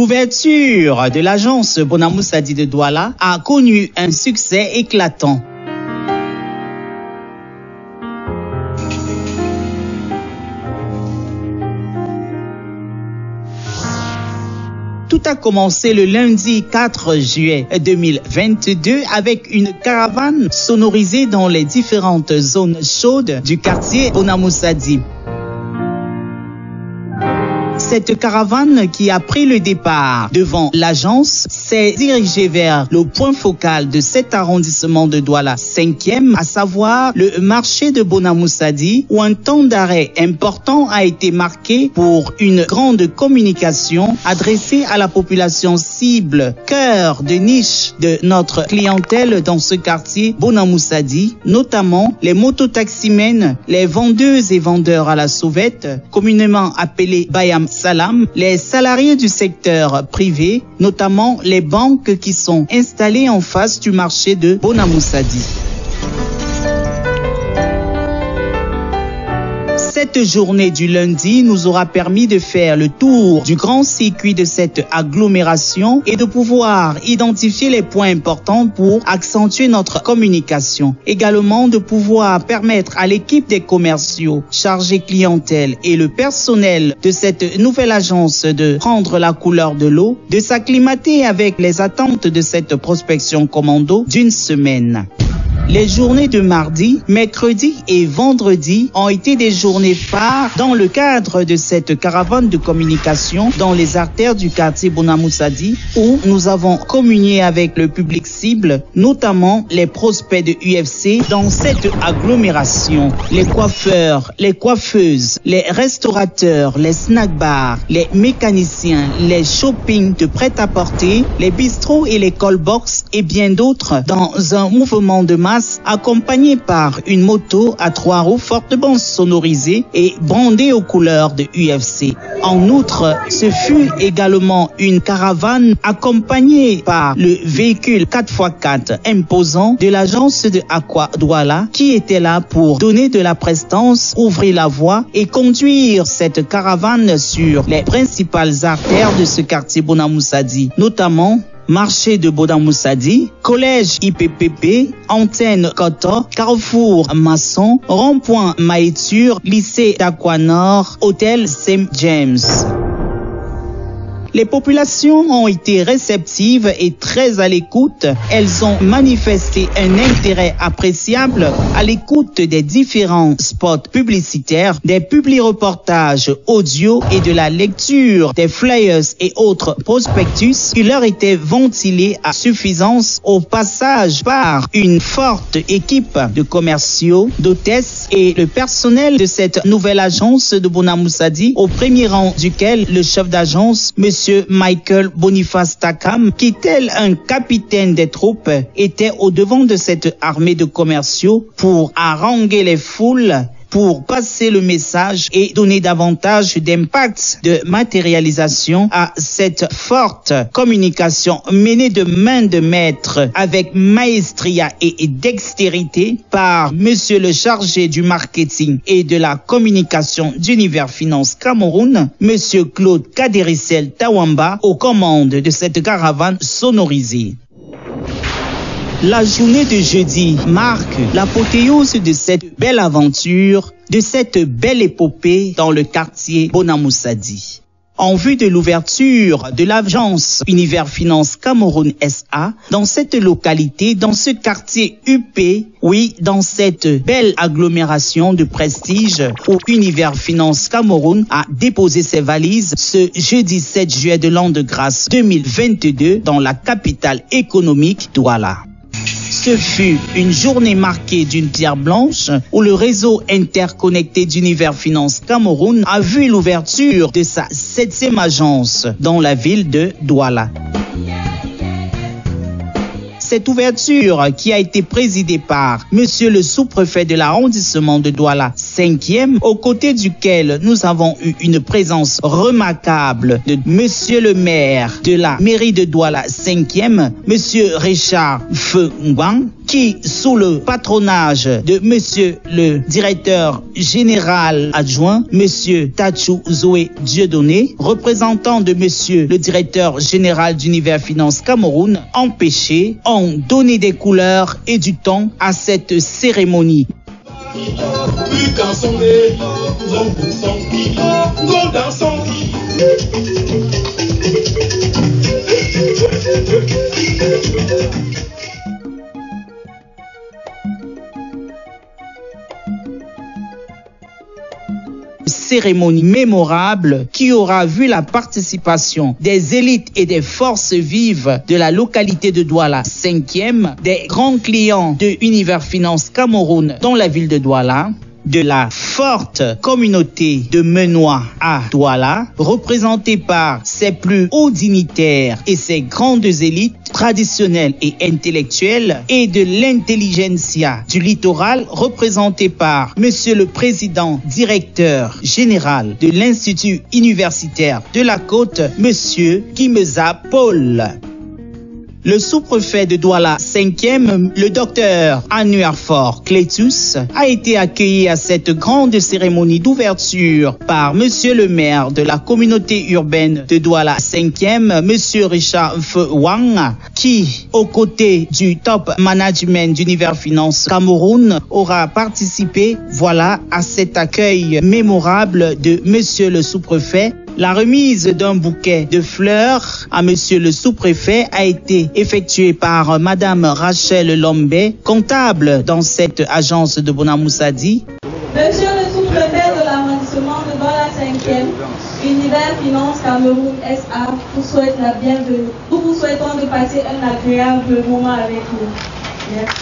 L'ouverture de l'agence Bonamoussadi de Douala a connu un succès éclatant. Tout a commencé le lundi 4 juillet 2022 avec une caravane sonorisée dans les différentes zones chaudes du quartier Bonamoussadi. Cette caravane qui a pris le départ devant l'agence s'est dirigée vers le point focal de cet arrondissement de Douala 5e, à savoir le marché de Bonamoussadi, où un temps d'arrêt important a été marqué pour une grande communication adressée à la population cible, cœur de niche de notre clientèle dans ce quartier Bonamoussadi, notamment les mototaximènes, les vendeuses et vendeurs à la sauvette, communément appelés Bayam Salam, les salariés du secteur privé, notamment les banques qui sont installées en face du marché de Bonamoussadi. Cette journée du lundi nous aura permis de faire le tour du grand circuit de cette agglomération et de pouvoir identifier les points importants pour accentuer notre communication. Également de pouvoir permettre à l'équipe des commerciaux, chargés clientèle et le personnel de cette nouvelle agence de prendre la couleur de l'eau, de s'acclimater avec les attentes de cette prospection commando d'une semaine. Les journées de mardi, mercredi et vendredi ont été des journées phares dans le cadre de cette caravane de communication dans les artères du quartier Bonamoussadi où nous avons communié avec le public cible, notamment les prospects de UFC dans cette agglomération. Les coiffeurs, les coiffeuses, les restaurateurs, les snack bars, les mécaniciens, les shopping de prêt-à-porter, les bistrots et les call-box et bien d'autres dans un mouvement de masse accompagné par une moto à 3 roues fortement sonorisée et brandée aux couleurs de UFC. En outre, ce fut également une caravane accompagnée par le véhicule 4x4 imposant de l'agence de Aqua Douala qui était là pour donner de la prestance, ouvrir la voie et conduire cette caravane sur les principales artères de ce quartier Bonamoussadi, notamment marché de Bonamoussadi, collège IPPP, antenne Koto, carrefour Masson, rond-point Maïtur, lycée d'Aquanor, hôtel St. James. Les populations ont été réceptives et très à l'écoute. Elles ont manifesté un intérêt appréciable à l'écoute des différents spots publicitaires, des publi-reportages audio et de la lecture des flyers et autres prospectus qui leur étaient ventilés à suffisance au passage par une forte équipe de commerciaux, d'hôtesses et le personnel de cette nouvelle agence de Bonamoussadi, au premier rang duquel le chef d'agence, Monsieur Michael Boniface Takam, qui tel un capitaine des troupes, était au devant de cette armée de commerciaux pour haranguer les foules, pour passer le message et donner davantage d'impact de matérialisation à cette forte communication menée de main de maître avec maestria et dextérité par monsieur le chargé du marketing et de la communication d'Univers Finance Cameroun, monsieur Claude Kadericel Tawamba, aux commandes de cette caravane sonorisée. La journée de jeudi marque l'apothéose de cette belle aventure, de cette belle épopée dans le quartier Bonamoussadi. En vue de l'ouverture de l'agence Univers Finance Cameroun SA dans cette localité, dans ce quartier UP, oui, dans cette belle agglomération de prestige où Univers Finance Cameroun a déposé ses valises ce jeudi 7 juillet de l'an de grâce 2022 dans la capitale économique Douala. Ce fut une journée marquée d'une pierre blanche où le réseau interconnecté d'Univers Finance Cameroun a vu l'ouverture de sa 7e agence dans la ville de Douala. Cette ouverture qui a été présidée par monsieur le sous-préfet de l'arrondissement de Douala 5e, aux côtés duquel nous avons eu une présence remarquable de monsieur le maire de la mairie de Douala 5e, monsieur Richard Fengwang, qui qui, sous le patronage de monsieur le directeur général adjoint, monsieur Tachou Zoé Dieudonné, représentant de monsieur le directeur général d'Univers Finance Cameroun, empêchés, ont donné des couleurs et du ton à cette cérémonie. Cérémonie mémorable qui aura vu la participation des élites et des forces vives de la localité de Douala 5e, des grands clients de Univers Finance Cameroun dans la ville de Douala, de la forte communauté de Menois à Douala, représentée par ses plus hauts dignitaires et ses grandes élites traditionnelles et intellectuelles, et de l'intelligentsia du littoral, représentée par monsieur le président directeur général de l'Institut universitaire de la Côte, monsieur Kimeza Paul. Le sous-préfet de Douala 5e, le docteur Anuarfort Clétus, a été accueilli à cette grande cérémonie d'ouverture par monsieur le maire de la communauté urbaine de Douala 5e, monsieur Richard Fewang, qui, aux côtés du top management d'Univers Finance Cameroun, aura participé, à cet accueil mémorable de monsieur le sous-préfet. La remise d'un bouquet de fleurs à monsieur le sous-préfet a été effectuée par madame Rachel Lombe, comptable dans cette agence de Bonamoussadi. Monsieur le sous-préfet de l'arrondissement de Douala 5e, Univers Finance Cameroun SA vous souhaite la bienvenue. Nous vous souhaitons de passer un agréable moment avec nous. Merci.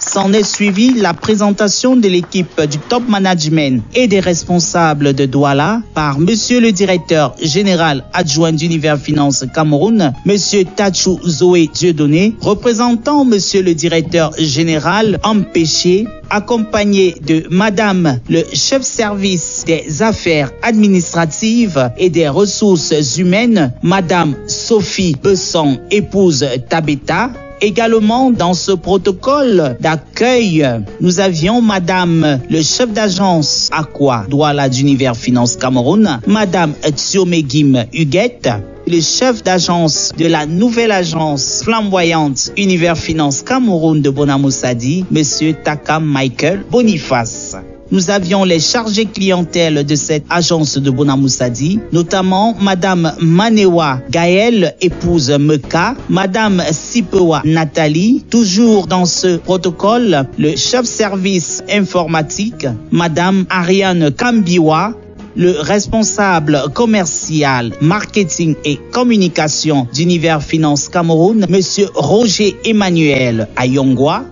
S'en est suivi la présentation de l'équipe du top management et des responsables de Douala par monsieur le directeur général adjoint d'Univers Finance Cameroun, monsieur Tachou Zoé Dieudonné, représentant monsieur le directeur général empêché, accompagné de madame le chef service des affaires administratives et des ressources humaines, madame Sophie Besson, épouse Tabeta. Également, dans ce protocole d'accueil, nous avions madame le chef d'agence Aqua Douala d'Univers Finance Cameroun, madame Tsiomegim Huguette, le chef d'agence de la nouvelle agence flamboyante Univers Finance Cameroun de Bonamoussadi, monsieur Takam Michael Boniface. Nous avions les chargés clientèle de cette agence de Bonamoussadi, notamment madame Manewa Gaëlle, épouse Meka, madame Sipewa Nathalie, toujours dans ce protocole, le chef service informatique, madame Ariane Kambiwa, le responsable commercial, marketing et communication d'Univers Finance Cameroun, monsieur Roger Emmanuel Ayongwa.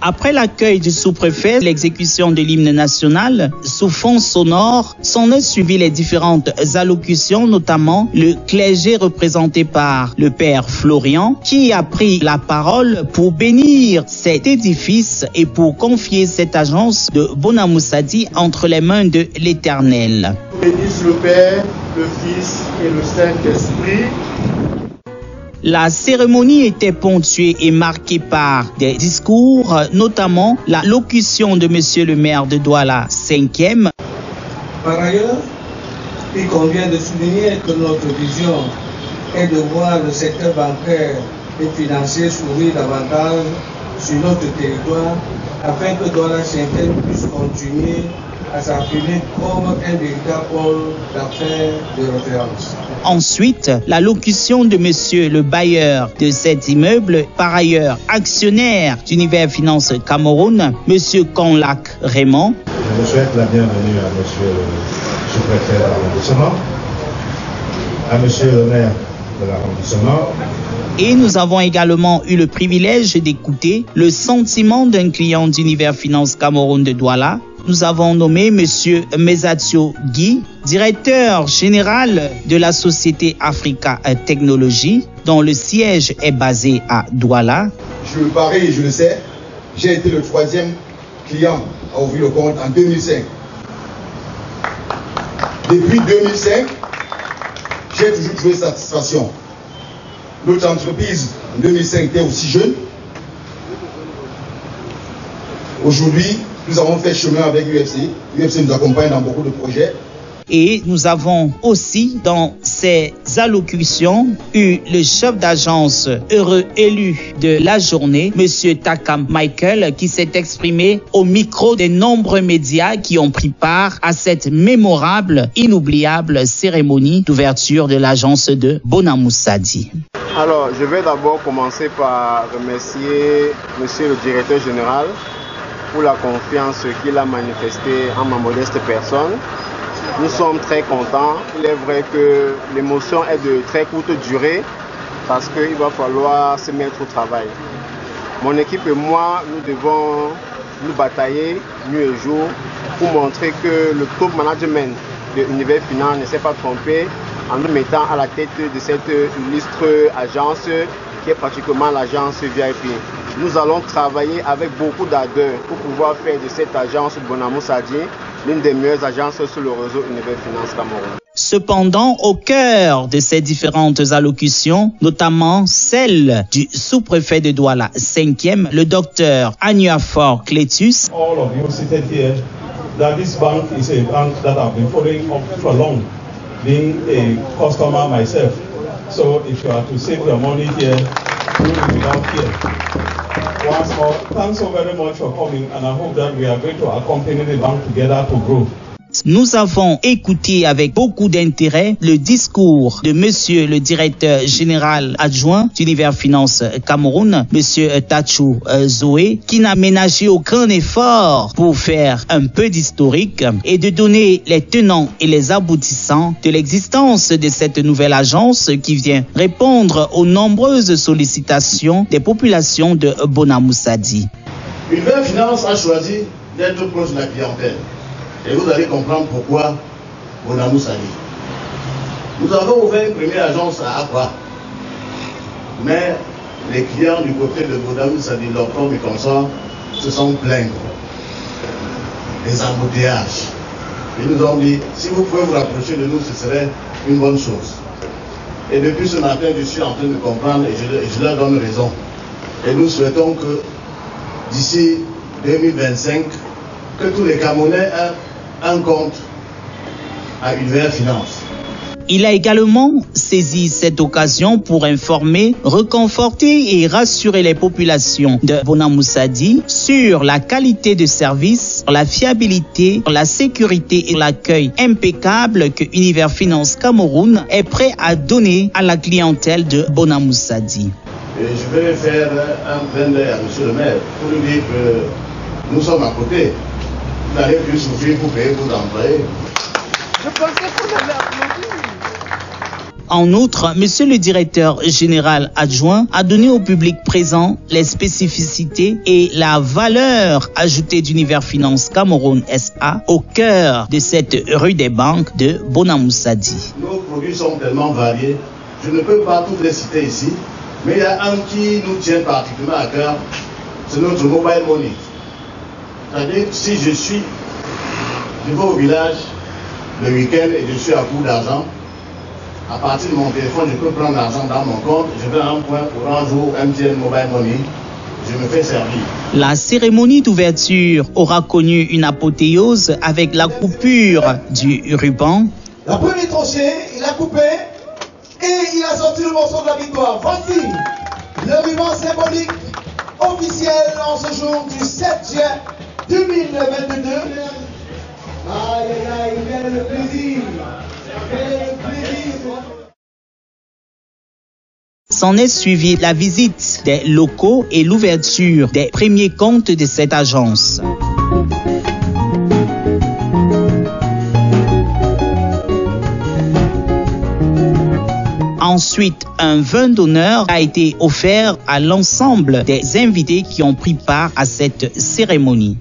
Après l'accueil du sous-préfet, l'exécution de l'hymne national sous fond sonore, s'en est suivi les différentes allocutions, notamment le clergé représenté par le père Florian, qui a pris la parole pour bénir cet édifice et pour confier cette agence de Bonamoussadi entre les mains de l'Éternel. Bénisse le Père, le Fils et le Saint-Esprit. La cérémonie était ponctuée et marquée par des discours, notamment la locution de monsieur le maire de Douala 5e. Par ailleurs, il convient de souligner que notre vision est de voir le secteur bancaire et financier s'ouvrir davantage sur notre territoire afin que Douala 5e puisse continuer à s'affirmer comme un véritable pôle d'affaires de référence. Ensuite, la locution de monsieur le bailleur de cet immeuble, par ailleurs actionnaire d'Univers Finance Cameroun, monsieur Conlac Raymond. Je vous souhaite la bienvenue à monsieur le sous-préfet de l'arrondissement, à monsieur le maire de l'arrondissement. Et nous avons également eu le privilège d'écouter le sentiment d'un client d'Univers Finance Cameroun de Douala. Nous avons nommé monsieur Mesatio Guy, directeur général de la société Africa Technologies, dont le siège est basé à Douala. Je le parie et je le sais, j'ai été le 3e client à ouvrir le compte en 2005. Depuis 2005, j'ai toujours trouvé satisfaction. Notre entreprise en 2005 était aussi jeune, Aujourd'hui, nous avons fait chemin avec l'UFC. L'UFC nous accompagne dans beaucoup de projets. Et nous avons aussi dans ces allocutions eu le chef d'agence heureux élu de la journée, M. Takam Michael, qui s'est exprimé au micro des nombreux médias qui ont pris part à cette mémorable, inoubliable cérémonie d'ouverture de l'agence de Bonamoussadi. Alors, je vais d'abord commencer par remercier M. le directeur général pour la confiance qu'il a manifestée en ma modeste personne. Nous sommes très contents. Il est vrai que l'émotion est de très courte durée parce qu'il va falloir se mettre au travail. Mon équipe et moi, nous devons nous batailler nuit et jour pour montrer que le top management de Univers Finance ne s'est pas trompé en nous mettant à la tête de cette illustre agence qui est pratiquement l'agence VIP. Nous allons travailler avec beaucoup d'ardeur pour pouvoir faire de cette agence Bonamoussadi l'une des meilleures agences sur le réseau Univers Finance Cameroun. Cependant, au cœur de ces différentes allocutions, notamment celle du sous-préfet de Douala 5e, le docteur Anuafor Cletus. All of you seated here, that this bank is a bank that I've been following up for long, being a customer myself. So if you are to save your money here, do it without fear. Once more, thanks so very much for coming, and I hope that we are going to accompany the bank together to grow. Nous avons écouté avec beaucoup d'intérêt le discours de monsieur le directeur général adjoint d'Univers Finance Cameroun, monsieur Tachou Zoé, qui n'a ménagé aucun effort pour faire un peu d'historique et de donner les tenants et les aboutissants de l'existence de cette nouvelle agence qui vient répondre aux nombreuses sollicitations des populations de Bonamoussadi. Univers Finance a choisi d'être proche de la clientèle. Et vous allez comprendre pourquoi Bonamoussadi. Nous avons ouvert une première agence à Accra. Mais les clients du côté de Bonamoussadi, l'Octobre et consorts, se sont plaints des embouteillages. Ils nous ont dit, si vous pouvez vous rapprocher de nous, ce serait une bonne chose. Et depuis ce matin, je suis en train de comprendre et je leur donne raison. Et nous souhaitons que d'ici 2025, que tous les Camerounais aient un compte à Univers Finance. Il a également saisi cette occasion pour informer, reconforter et rassurer les populations de Bonamoussadi sur la qualité de service, la fiabilité, la sécurité et l'accueil impeccable que Univers Finance Cameroun est prêt à donner à la clientèle de Bonamoussadi. Et je vais faire un clin d'œil à M. le maire pour lui dire que nous sommes à côté. Vous n'allez plus souffrir pour payer vos employés. Je pensais que vous avez applaudi. En outre, monsieur le directeur général adjoint a donné au public présent les spécificités et la valeur ajoutée d'Univers Finance Cameroun SA au cœur de cette rue des banques de Bonamoussadi. Nos produits sont tellement variés, je ne peux pas toutes les citer ici, mais il y a un qui nous tient particulièrement à cœur, c'est notre mobile money. C'est-à-dire que si je vais au village le week-end et je suis à court d'argent, à partir de mon téléphone, je peux prendre l'argent dans mon compte, je vais à un point Orange ou MTN Mobile Money, je me fais servir. La cérémonie d'ouverture aura connu une apothéose avec la coupure du ruban. La première tranchée, il a coupé et il a sorti le morceau de la victoire. Voici le ruban symbolique officiel en ce jour du 7 juin 2022. Aïe, aïe, aïe, quel est le plaisir. Quel est le plaisir. S'en est suivi la visite des locaux et l'ouverture des premiers comptes de cette agence. Ensuite, un vin d'honneur a été offert à l'ensemble des invités qui ont pris part à cette cérémonie.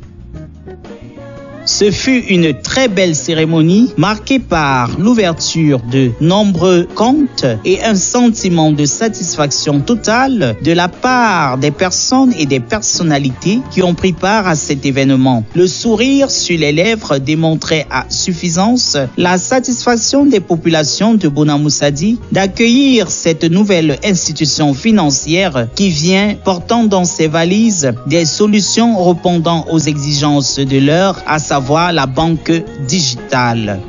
Ce fut une très belle cérémonie marquée par l'ouverture de nombreux comptes et un sentiment de satisfaction totale de la part des personnes et des personnalités qui ont pris part à cet événement. Le sourire sur les lèvres démontrait à suffisance la satisfaction des populations de Bonamoussadi d'accueillir cette nouvelle institution financière qui vient portant dans ses valises des solutions répondant aux exigences de l'heure, à savoir la banque digitale.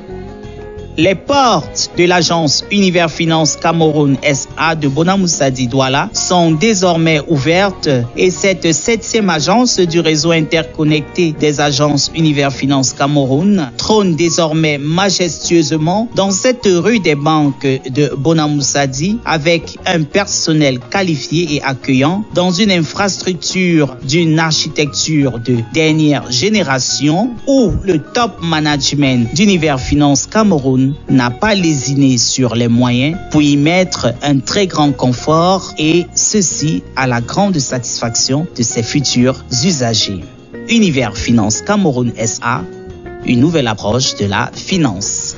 Les portes de l'agence Univers Finance Cameroun SA de Bonamoussadi Douala sont désormais ouvertes et cette 7e agence du réseau interconnecté des agences Univers Finance Cameroun trône désormais majestueusement dans cette rue des banques de Bonamoussadi avec un personnel qualifié et accueillant dans une infrastructure d'une architecture de dernière génération où le top management d'Univers Finance Cameroun n'a pas lésiné sur les moyens pour y mettre un très grand confort et ceci à la grande satisfaction de ses futurs usagers. Univers Finance Cameroun SA, une nouvelle approche de la finance.